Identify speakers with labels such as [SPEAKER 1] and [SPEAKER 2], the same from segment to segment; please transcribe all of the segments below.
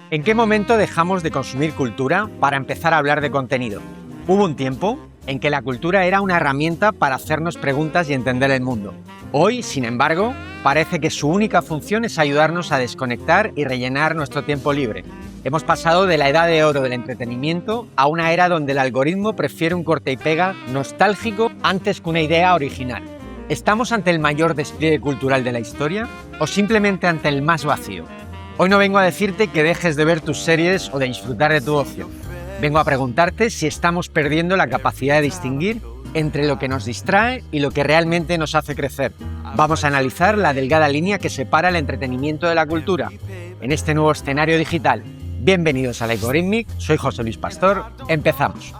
[SPEAKER 1] ¿En qué momento dejamos de consumir cultura para empezar a hablar de contenido? Hubo un tiempo en que la cultura era una herramienta para hacernos preguntas y entender el mundo. Hoy, sin embargo, parece que su única función es ayudarnos a desconectar y rellenar nuestro tiempo libre. Hemos pasado de la edad de oro del entretenimiento a una era donde el algoritmo prefiere un corte y pega nostálgico antes que una idea original. ¿Estamos ante el mayor despliegue cultural de la historia o simplemente ante el más vacío? Hoy no vengo a decirte que dejes de ver tus series o de disfrutar de tu ocio. Vengo a preguntarte si estamos perdiendo la capacidad de distinguir entre lo que nos distrae y lo que realmente nos hace crecer. Vamos a analizar la delgada línea que separa el entretenimiento de la cultura en este nuevo escenario digital. Bienvenidos a Algorithmic, soy José Luis Pastor, empezamos.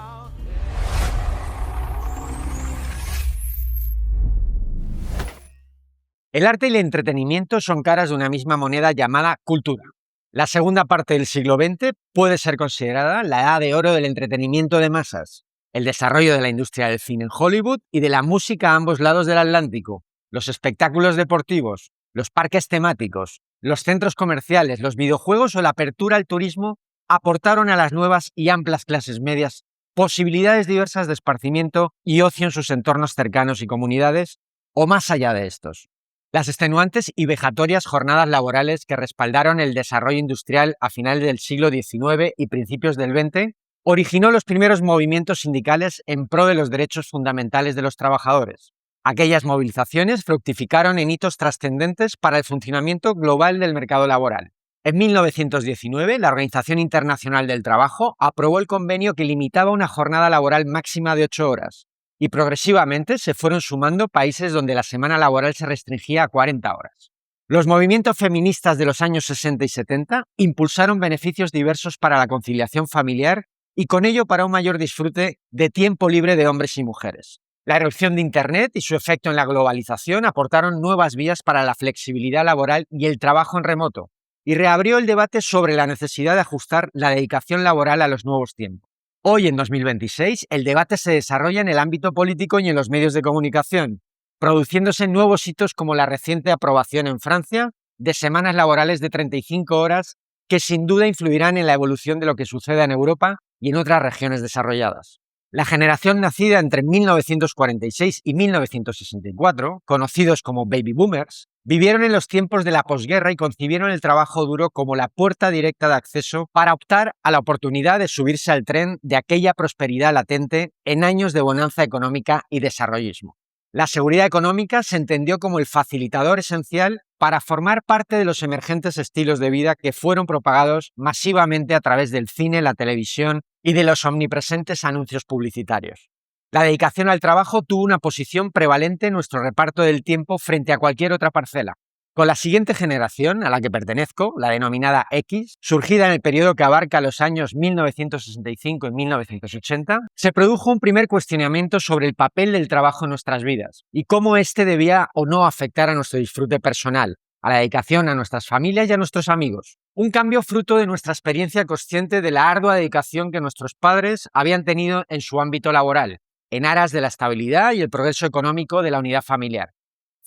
[SPEAKER 1] El arte y el entretenimiento son caras de una misma moneda llamada cultura. La segunda parte del siglo XX puede ser considerada la edad de oro del entretenimiento de masas. El desarrollo de la industria del cine en Hollywood y de la música a ambos lados del Atlántico, los espectáculos deportivos, los parques temáticos, los centros comerciales, los videojuegos o la apertura al turismo aportaron a las nuevas y amplias clases medias posibilidades diversas de esparcimiento y ocio en sus entornos cercanos y comunidades, o más allá de estos. Las extenuantes y vejatorias jornadas laborales que respaldaron el desarrollo industrial a finales del siglo XIX y principios del XX originó los primeros movimientos sindicales en pro de los derechos fundamentales de los trabajadores. Aquellas movilizaciones fructificaron en hitos trascendentes para el funcionamiento global del mercado laboral. En 1919, la Organización Internacional del Trabajo aprobó el convenio que limitaba una jornada laboral máxima de 8 horas. Y progresivamente se fueron sumando países donde la semana laboral se restringía a 40 horas. Los movimientos feministas de los años 60 y 70 impulsaron beneficios diversos para la conciliación familiar y con ello para un mayor disfrute de tiempo libre de hombres y mujeres. La erupción de Internet y su efecto en la globalización aportaron nuevas vías para la flexibilidad laboral y el trabajo en remoto, y reabrió el debate sobre la necesidad de ajustar la dedicación laboral a los nuevos tiempos. Hoy, en 2026, el debate se desarrolla en el ámbito político y en los medios de comunicación, produciéndose nuevos hitos como la reciente aprobación en Francia de semanas laborales de 35 horas que sin duda influirán en la evolución de lo que suceda en Europa y en otras regiones desarrolladas. La generación nacida entre 1946 y 1964, conocidos como baby boomers, vivieron en los tiempos de la posguerra y concibieron el trabajo duro como la puerta directa de acceso para optar a la oportunidad de subirse al tren de aquella prosperidad latente en años de bonanza económica y desarrollismo. La seguridad económica se entendió como el facilitador esencial para formar parte de los emergentes estilos de vida que fueron propagados masivamente a través del cine, la televisión y de los omnipresentes anuncios publicitarios. La dedicación al trabajo tuvo una posición prevalente en nuestro reparto del tiempo frente a cualquier otra parcela. Con la siguiente generación, a la que pertenezco, la denominada X, surgida en el periodo que abarca los años 1965 y 1980, se produjo un primer cuestionamiento sobre el papel del trabajo en nuestras vidas y cómo éste debía o no afectar a nuestro disfrute personal, a la dedicación a nuestras familias y a nuestros amigos. Un cambio fruto de nuestra experiencia consciente de la ardua dedicación que nuestros padres habían tenido en su ámbito laboral, en aras de la estabilidad y el progreso económico de la unidad familiar.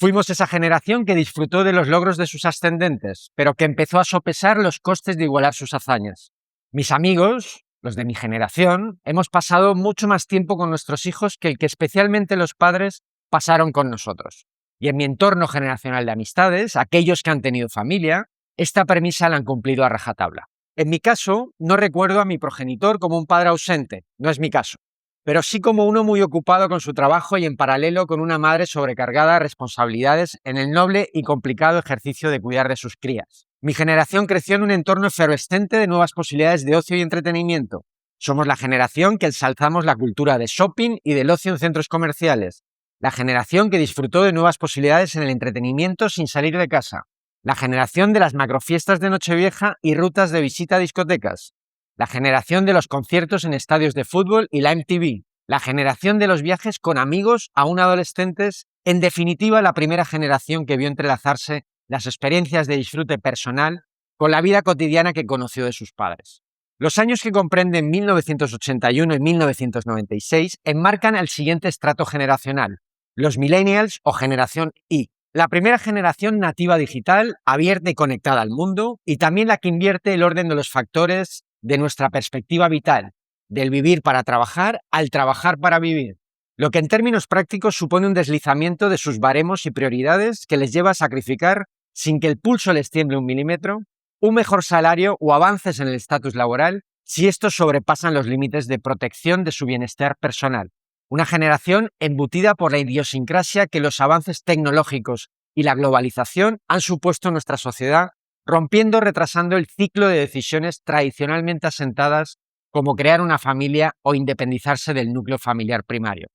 [SPEAKER 1] Fuimos esa generación que disfrutó de los logros de sus ascendentes, pero que empezó a sopesar los costes de igualar sus hazañas. Mis amigos, los de mi generación, hemos pasado mucho más tiempo con nuestros hijos que el que especialmente los padres pasaron con nosotros. Y en mi entorno generacional de amistades, aquellos que han tenido familia, esta premisa la han cumplido a rajatabla. En mi caso, no recuerdo a mi progenitor como un padre ausente, no es mi caso, pero sí como uno muy ocupado con su trabajo y en paralelo con una madre sobrecargada de responsabilidades en el noble y complicado ejercicio de cuidar de sus crías. Mi generación creció en un entorno efervescente de nuevas posibilidades de ocio y entretenimiento. Somos la generación que ensalzamos la cultura de shopping y del ocio en centros comerciales. La generación que disfrutó de nuevas posibilidades en el entretenimiento sin salir de casa. La generación de las macrofiestas de Nochevieja y rutas de visita a discotecas. La generación de los conciertos en estadios de fútbol y la MTV. La generación de los viajes con amigos aún adolescentes. En definitiva, la primera generación que vio entrelazarse las experiencias de disfrute personal con la vida cotidiana que conoció de sus padres. Los años que comprenden 1981 y 1996 enmarcan el siguiente estrato generacional, los millennials o generación Y, La primera generación nativa digital, abierta y conectada al mundo, y también la que invierte el orden de los factores de nuestra perspectiva vital, del vivir para trabajar al trabajar para vivir, lo que en términos prácticos supone un deslizamiento de sus baremos y prioridades que les lleva a sacrificar, sin que el pulso les tiemble un milímetro, un mejor salario o avances en el estatus laboral si estos sobrepasan los límites de protección de su bienestar personal. Una generación embutida por la idiosincrasia que los avances tecnológicos y la globalización han supuesto en nuestra sociedad, rompiendo o retrasando el ciclo de decisiones tradicionalmente asentadas como crear una familia o independizarse del núcleo familiar primario.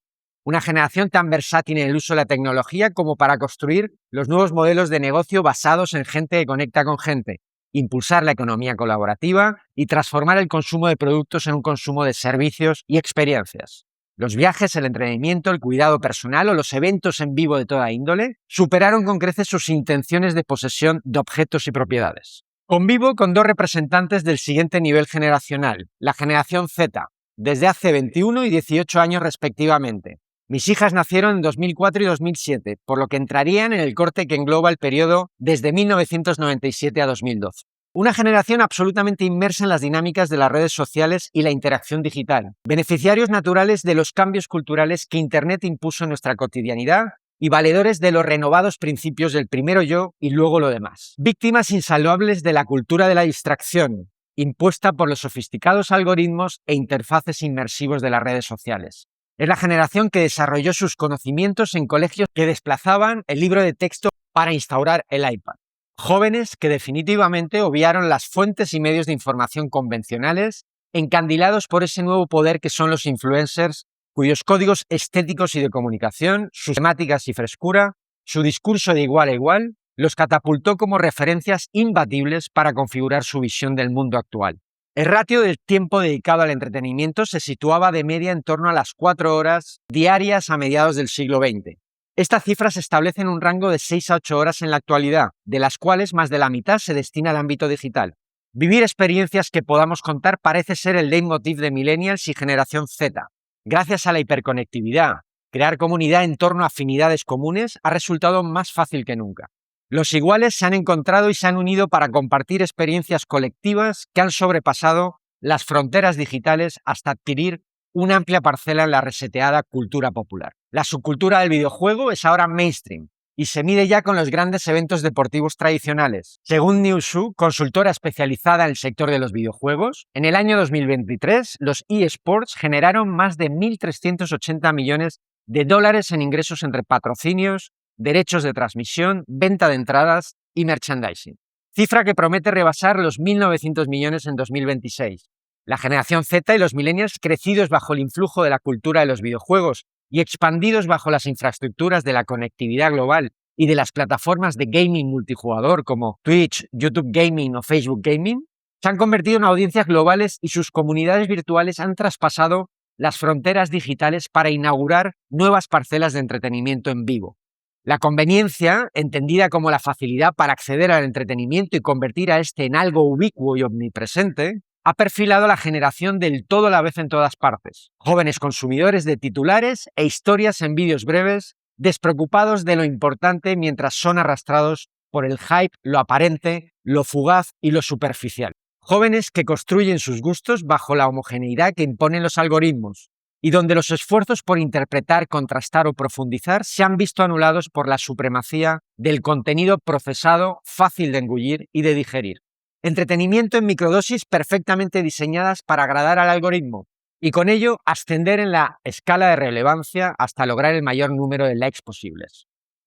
[SPEAKER 1] Una generación tan versátil en el uso de la tecnología como para construir los nuevos modelos de negocio basados en gente que conecta con gente, impulsar la economía colaborativa y transformar el consumo de productos en un consumo de servicios y experiencias. Los viajes, el entretenimiento, el cuidado personal o los eventos en vivo de toda índole superaron con creces sus intenciones de posesión de objetos y propiedades. Convivo con dos representantes del siguiente nivel generacional, la generación Z, desde hace 21 y 18 años respectivamente. Mis hijas nacieron en 2004 y 2007, por lo que entrarían en el corte que engloba el periodo desde 1997 a 2012. Una generación absolutamente inmersa en las dinámicas de las redes sociales y la interacción digital, beneficiarios naturales de los cambios culturales que Internet impuso en nuestra cotidianidad y valedores de los renovados principios del primero yo y luego lo demás. Víctimas insalvables de la cultura de la distracción, impuesta por los sofisticados algoritmos e interfaces inmersivos de las redes sociales. Es la generación que desarrolló sus conocimientos en colegios que desplazaban el libro de texto para instaurar el iPad. Jóvenes que definitivamente obviaron las fuentes y medios de información convencionales, encandilados por ese nuevo poder que son los influencers, cuyos códigos estéticos y de comunicación, sus temáticas y frescura, su discurso de igual a igual, los catapultó como referencias imbatibles para configurar su visión del mundo actual. El ratio del tiempo dedicado al entretenimiento se situaba de media en torno a las 4 horas diarias a mediados del siglo XX. Esta cifra se establece en un rango de 6 a 8 horas en la actualidad, de las cuales más de la mitad se destina al ámbito digital. Vivir experiencias que podamos contar parece ser el leitmotiv de Millennials y Generación Z. Gracias a la hiperconectividad, crear comunidad en torno a afinidades comunes ha resultado más fácil que nunca. Los iguales se han encontrado y se han unido para compartir experiencias colectivas que han sobrepasado las fronteras digitales hasta adquirir una amplia parcela en la reseteada cultura popular. La subcultura del videojuego es ahora mainstream y se mide ya con los grandes eventos deportivos tradicionales. Según Newzoo, consultora especializada en el sector de los videojuegos, en el año 2023 los eSports generaron más de 1.380 millones de dólares en ingresos entre patrocinios, derechos de transmisión, venta de entradas y merchandising. Cifra que promete rebasar los 1.900 millones en 2026. La generación Z y los millennials, crecidos bajo el influjo de la cultura de los videojuegos y expandidos bajo las infraestructuras de la conectividad global y de las plataformas de gaming multijugador como Twitch, YouTube Gaming o Facebook Gaming, se han convertido en audiencias globales y sus comunidades virtuales han traspasado las fronteras digitales para inaugurar nuevas parcelas de entretenimiento en vivo. La conveniencia, entendida como la facilidad para acceder al entretenimiento y convertir a este en algo ubicuo y omnipresente, ha perfilado a la generación del todo a la vez en todas partes. Jóvenes consumidores de titulares e historias en vídeos breves, despreocupados de lo importante mientras son arrastrados por el hype, lo aparente, lo fugaz y lo superficial. Jóvenes que construyen sus gustos bajo la homogeneidad que imponen los algoritmos y donde los esfuerzos por interpretar, contrastar o profundizar se han visto anulados por la supremacía del contenido procesado, fácil de engullir y de digerir. Entretenimiento en microdosis perfectamente diseñadas para agradar al algoritmo y con ello ascender en la escala de relevancia hasta lograr el mayor número de likes posibles.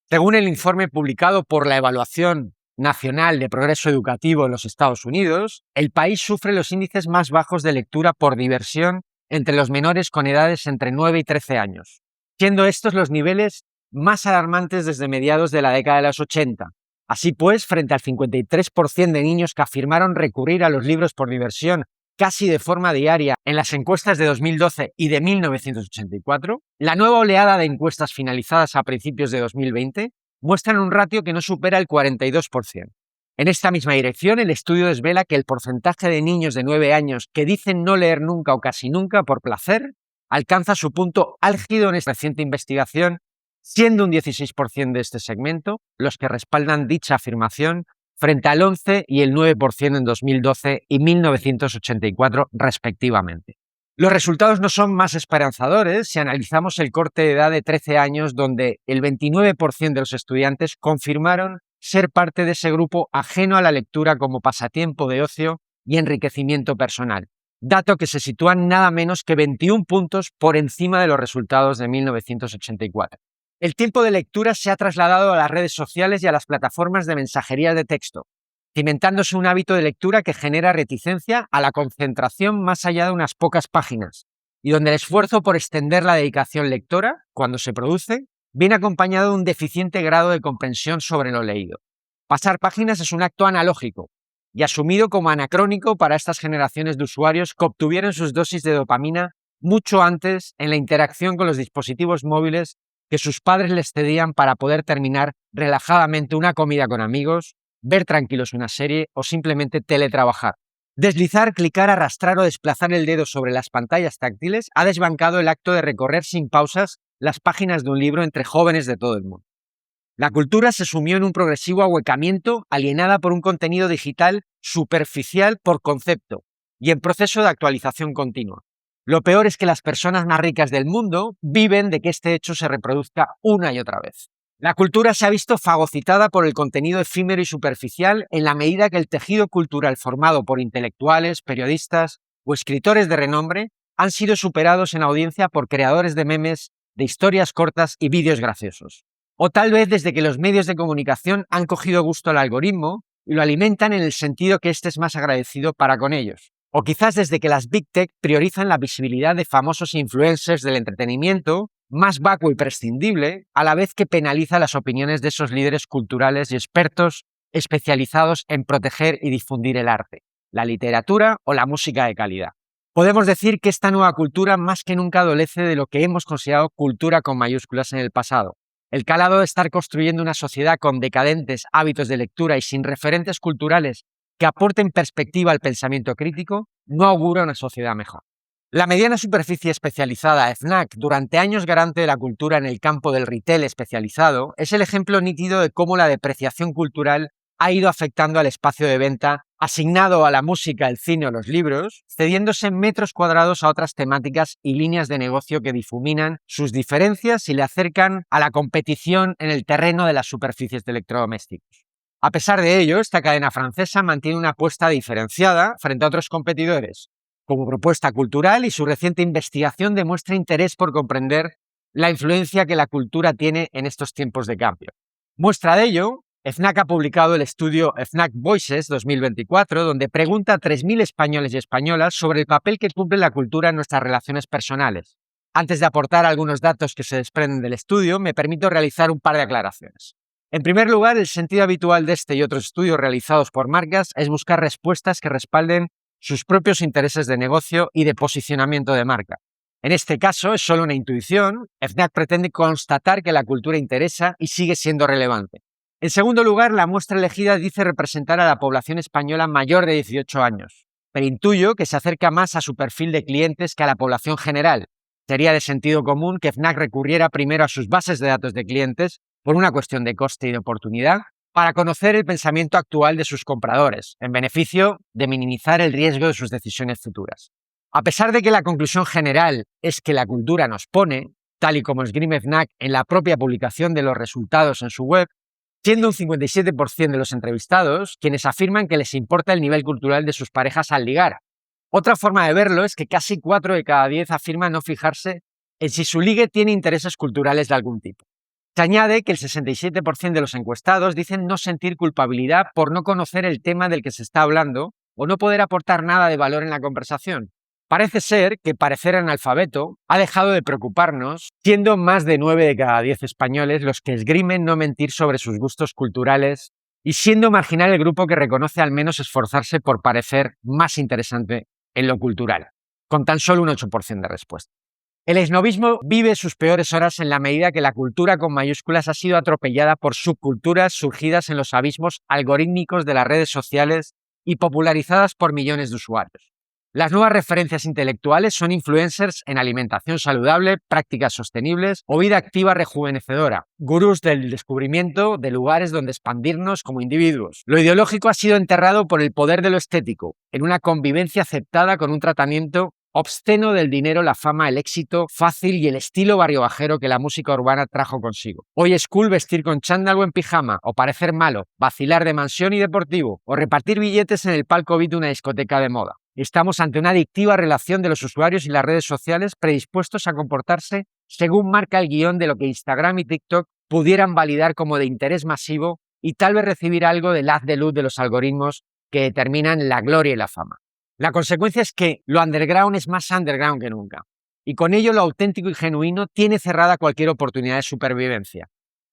[SPEAKER 1] Según el informe publicado por la Evaluación Nacional de Progreso Educativo en los Estados Unidos, el país sufre los índices más bajos de lectura por diversión entre los menores con edades entre 9 y 13 años, siendo estos los niveles más alarmantes desde mediados de la década de los 80. Así pues, frente al 53% de niños que afirmaron recurrir a los libros por diversión casi de forma diaria en las encuestas de 2012 y de 1984, la nueva oleada de encuestas finalizadas a principios de 2020 muestran un ratio que no supera el 42%. En esta misma dirección, el estudio desvela que el porcentaje de niños de 9 años que dicen no leer nunca o casi nunca por placer alcanza su punto álgido en esta reciente investigación, siendo un 16% de este segmento los que respaldan dicha afirmación frente al 11% y el 9% en 2012 y 1984 respectivamente. Los resultados no son más esperanzadores si analizamos el corte de edad de 13 años, donde el 29% de los estudiantes confirmaron ser parte de ese grupo ajeno a la lectura como pasatiempo de ocio y enriquecimiento personal, dato que se sitúa nada menos que 21 puntos por encima de los resultados de 1984. El tiempo de lectura se ha trasladado a las redes sociales y a las plataformas de mensajería de texto, cimentándose un hábito de lectura que genera reticencia a la concentración más allá de unas pocas páginas, y donde el esfuerzo por extender la dedicación lectora, cuando se produce, viene acompañado de un deficiente grado de comprensión sobre lo leído. Pasar páginas es un acto analógico y asumido como anacrónico para estas generaciones de usuarios que obtuvieron sus dosis de dopamina mucho antes en la interacción con los dispositivos móviles que sus padres les cedían para poder terminar relajadamente una comida con amigos, ver tranquilos una serie o simplemente teletrabajar. Deslizar, clicar, arrastrar o desplazar el dedo sobre las pantallas táctiles ha desbancado el acto de recorrer sin pausas las páginas de un libro entre jóvenes de todo el mundo. La cultura se sumió en un progresivo ahuecamiento, alienada por un contenido digital superficial por concepto y en proceso de actualización continua. Lo peor es que las personas más ricas del mundo viven de que este hecho se reproduzca una y otra vez. La cultura se ha visto fagocitada por el contenido efímero y superficial en la medida que el tejido cultural formado por intelectuales, periodistas o escritores de renombre han sido superados en audiencia por creadores de memes, de historias cortas y vídeos graciosos. O tal vez desde que los medios de comunicación han cogido gusto al algoritmo y lo alimentan en el sentido que éste es más agradecido para con ellos. O quizás desde que las Big Tech priorizan la visibilidad de famosos influencers del entretenimiento, más vacuo y prescindible, a la vez que penaliza las opiniones de esos líderes culturales y expertos especializados en proteger y difundir el arte, la literatura o la música de calidad. Podemos decir que esta nueva cultura más que nunca adolece de lo que hemos considerado cultura con mayúsculas en el pasado. El calado de estar construyendo una sociedad con decadentes hábitos de lectura y sin referentes culturales que aporten perspectiva al pensamiento crítico, no augura una sociedad mejor. La mediana superficie especializada FNAC, durante años garante de la cultura en el campo del retail especializado, es el ejemplo nítido de cómo la depreciación cultural ha ido afectando al espacio de venta asignado a la música, el cine o los libros, cediéndose metros cuadrados a otras temáticas y líneas de negocio que difuminan sus diferencias y le acercan a la competición en el terreno de las superficies de electrodomésticos. A pesar de ello, esta cadena francesa mantiene una apuesta diferenciada frente a otros competidores como propuesta cultural, y su reciente investigación demuestra interés por comprender la influencia que la cultura tiene en estos tiempos de cambio. Muestra de ello, FNAC ha publicado el estudio FNAC Voices 2024, donde pregunta a 3.000 españoles y españolas sobre el papel que cumple la cultura en nuestras relaciones personales. Antes de aportar algunos datos que se desprenden del estudio, me permito realizar un par de aclaraciones. En primer lugar, el sentido habitual de este y otros estudios realizados por marcas es buscar respuestas que respalden sus propios intereses de negocio y de posicionamiento de marca. En este caso, es solo una intuición. FNAC pretende constatar que la cultura interesa y sigue siendo relevante. En segundo lugar, la muestra elegida dice representar a la población española mayor de 18 años, pero intuyo que se acerca más a su perfil de clientes que a la población general. Sería de sentido común que FNAC recurriera primero a sus bases de datos de clientes por una cuestión de coste y de oportunidad, para conocer el pensamiento actual de sus compradores, en beneficio de minimizar el riesgo de sus decisiones futuras. A pesar de que la conclusión general es que la cultura nos pone, tal y como esgrime FNAC en la propia publicación de los resultados en su web, siendo un 57% de los entrevistados quienes afirman que les importa el nivel cultural de sus parejas al ligar. Otra forma de verlo es que casi 4 de cada 10 afirman no fijarse en si su ligue tiene intereses culturales de algún tipo. Se añade que el 67% de los encuestados dicen no sentir culpabilidad por no conocer el tema del que se está hablando o no poder aportar nada de valor en la conversación. Parece ser que parecer analfabeto ha dejado de preocuparnos, siendo más de 9 de cada 10 españoles los que esgrimen no mentir sobre sus gustos culturales y siendo marginal el grupo que reconoce al menos esforzarse por parecer más interesante en lo cultural, con tan solo un 8% de respuesta. El esnobismo vive sus peores horas en la medida que la cultura con mayúsculas ha sido atropellada por subculturas surgidas en los abismos algorítmicos de las redes sociales y popularizadas por millones de usuarios. Las nuevas referencias intelectuales son influencers en alimentación saludable, prácticas sostenibles o vida activa rejuvenecedora, gurús del descubrimiento de lugares donde expandirnos como individuos. Lo ideológico ha sido enterrado por el poder de lo estético, en una convivencia aceptada con un tratamiento obsceno del dinero, la fama, el éxito fácil y el estilo barrio bajero que la música urbana trajo consigo. Hoy es cool vestir con chándal o en pijama, o parecer malo, vacilar de mansión y deportivo, o repartir billetes en el palco VIP de una discoteca de moda. Estamos ante una adictiva relación de los usuarios y las redes sociales predispuestos a comportarse según marca el guión de lo que Instagram y TikTok pudieran validar como de interés masivo y tal vez recibir algo del haz de luz de los algoritmos que determinan la gloria y la fama. La consecuencia es que lo underground es más underground que nunca, y con ello lo auténtico y genuino tiene cerrada cualquier oportunidad de supervivencia.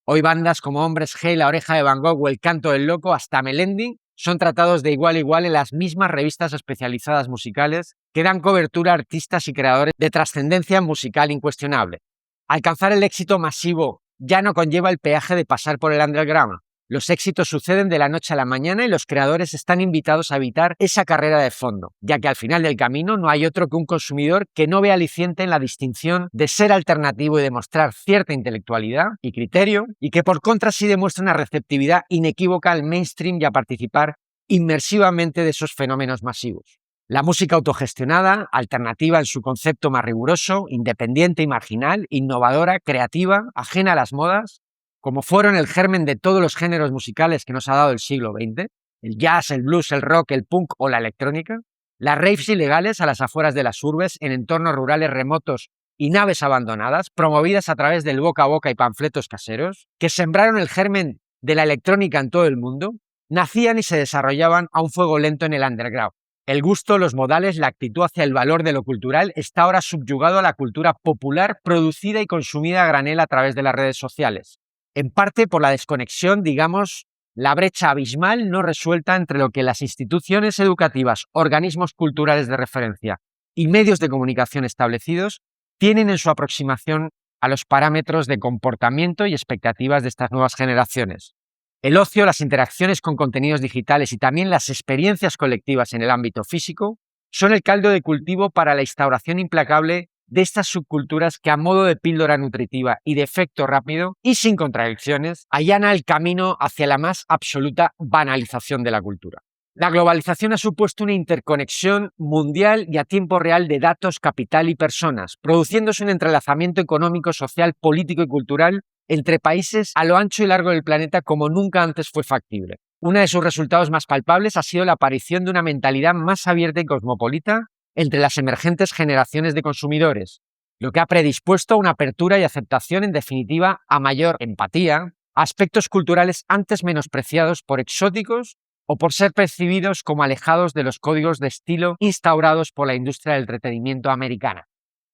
[SPEAKER 1] Hoy bandas como Hombres G, La Oreja de Van Gogh o El Canto del Loco, hasta Melendi, son tratados de igual a igual en las mismas revistas especializadas musicales que dan cobertura a artistas y creadores de trascendencia musical incuestionable. Alcanzar el éxito masivo ya no conlleva el peaje de pasar por el underground. Los éxitos suceden de la noche a la mañana y los creadores están invitados a evitar esa carrera de fondo, ya que al final del camino no hay otro que un consumidor que no vea aliciente en la distinción de ser alternativo y demostrar cierta intelectualidad y criterio, y que por contra sí demuestra una receptividad inequívoca al mainstream y a participar inmersivamente de esos fenómenos masivos. La música autogestionada, alternativa en su concepto más riguroso, independiente y marginal, innovadora, creativa, ajena a las modas, como fueron el germen de todos los géneros musicales que nos ha dado el siglo XX, el jazz, el blues, el rock, el punk o la electrónica, las raves ilegales a las afueras de las urbes, en entornos rurales remotos y naves abandonadas, promovidas a través del boca a boca y panfletos caseros, que sembraron el germen de la electrónica en todo el mundo, nacían y se desarrollaban a un fuego lento en el underground. El gusto, los modales, la actitud hacia el valor de lo cultural está ahora subyugado a la cultura popular producida y consumida a granel a través de las redes sociales. En parte por la desconexión, digamos, la brecha abismal no resuelta entre lo que las instituciones educativas, organismos culturales de referencia y medios de comunicación establecidos tienen en su aproximación a los parámetros de comportamiento y expectativas de estas nuevas generaciones. El ocio, las interacciones con contenidos digitales y también las experiencias colectivas en el ámbito físico son el caldo de cultivo para la instauración implacable de estas subculturas que a modo de píldora nutritiva y de efecto rápido y sin contradicciones allana el camino hacia la más absoluta banalización de la cultura. La globalización ha supuesto una interconexión mundial y a tiempo real de datos, capital y personas, produciéndose un entrelazamiento económico, social, político y cultural entre países a lo ancho y largo del planeta como nunca antes fue factible. Uno de sus resultados más palpables ha sido la aparición de una mentalidad más abierta y cosmopolita entre las emergentes generaciones de consumidores, lo que ha predispuesto a una apertura y aceptación, en definitiva, a mayor empatía, a aspectos culturales antes menospreciados por exóticos o por ser percibidos como alejados de los códigos de estilo instaurados por la industria del entretenimiento americana.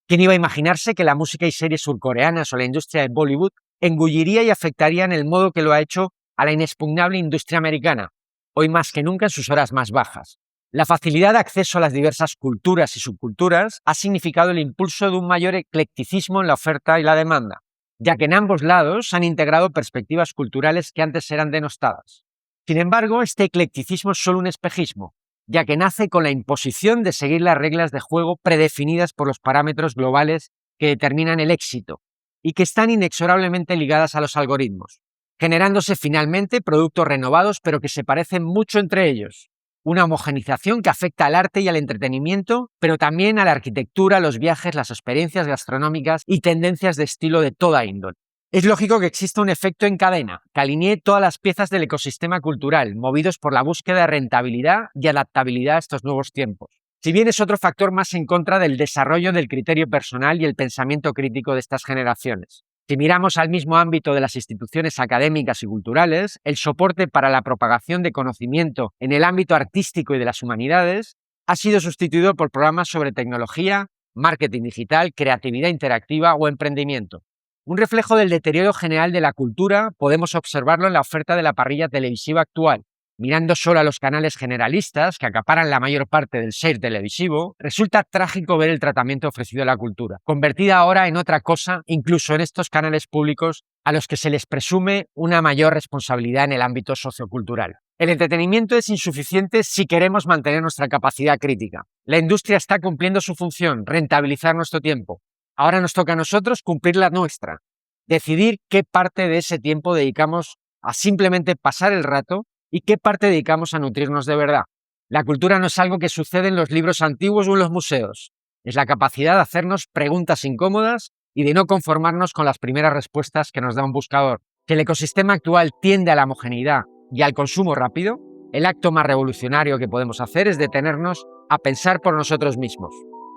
[SPEAKER 1] ¿Quién iba a imaginarse que la música y series surcoreanas o la industria de Bollywood engulliría y afectaría en el modo que lo ha hecho a la inexpugnable industria americana, hoy más que nunca en sus horas más bajas? La facilidad de acceso a las diversas culturas y subculturas ha significado el impulso de un mayor eclecticismo en la oferta y la demanda, ya que en ambos lados se han integrado perspectivas culturales que antes eran denostadas. Sin embargo, este eclecticismo es solo un espejismo, ya que nace con la imposición de seguir las reglas de juego predefinidas por los parámetros globales que determinan el éxito y que están inexorablemente ligadas a los algoritmos, generándose finalmente productos renovados pero que se parecen mucho entre ellos. Una homogenización que afecta al arte y al entretenimiento, pero también a la arquitectura, los viajes, las experiencias gastronómicas y tendencias de estilo de toda índole. Es lógico que exista un efecto en cadena, que alinee todas las piezas del ecosistema cultural, movidos por la búsqueda de rentabilidad y adaptabilidad a estos nuevos tiempos. Si bien es otro factor más en contra del desarrollo del criterio personal y el pensamiento crítico de estas generaciones. Si miramos al mismo ámbito de las instituciones académicas y culturales, el soporte para la propagación de conocimiento en el ámbito artístico y de las humanidades ha sido sustituido por programas sobre tecnología, marketing digital, creatividad interactiva o emprendimiento. Un reflejo del deterioro general de la cultura podemos observarlo en la oferta de la parrilla televisiva actual. Mirando solo a los canales generalistas, que acaparan la mayor parte del share televisivo, resulta trágico ver el tratamiento ofrecido a la cultura, convertida ahora en otra cosa, incluso en estos canales públicos a los que se les presume una mayor responsabilidad en el ámbito sociocultural. El entretenimiento es insuficiente si queremos mantener nuestra capacidad crítica. La industria está cumpliendo su función, rentabilizar nuestro tiempo. Ahora nos toca a nosotros cumplir la nuestra, decidir qué parte de ese tiempo dedicamos a simplemente pasar el rato y qué parte dedicamos a nutrirnos de verdad. La cultura no es algo que sucede en los libros antiguos o en los museos. Es la capacidad de hacernos preguntas incómodas y de no conformarnos con las primeras respuestas que nos da un buscador. Si el ecosistema actual tiende a la homogeneidad y al consumo rápido, el acto más revolucionario que podemos hacer es detenernos a pensar por nosotros mismos.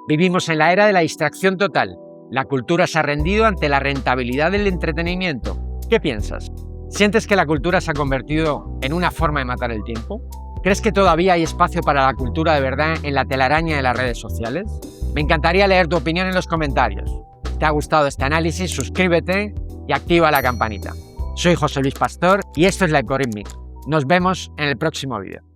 [SPEAKER 1] Vivimos en la era de la distracción total. La cultura se ha rendido ante la rentabilidad del entretenimiento. ¿Qué piensas? ¿Sientes que la cultura se ha convertido en una forma de matar el tiempo? ¿Crees que todavía hay espacio para la cultura de verdad en la telaraña de las redes sociales? Me encantaría leer tu opinión en los comentarios. Si te ha gustado este análisis, suscríbete y activa la campanita. Soy José Luis Pastor y esto es La Algorítmica. Nos vemos en el próximo vídeo.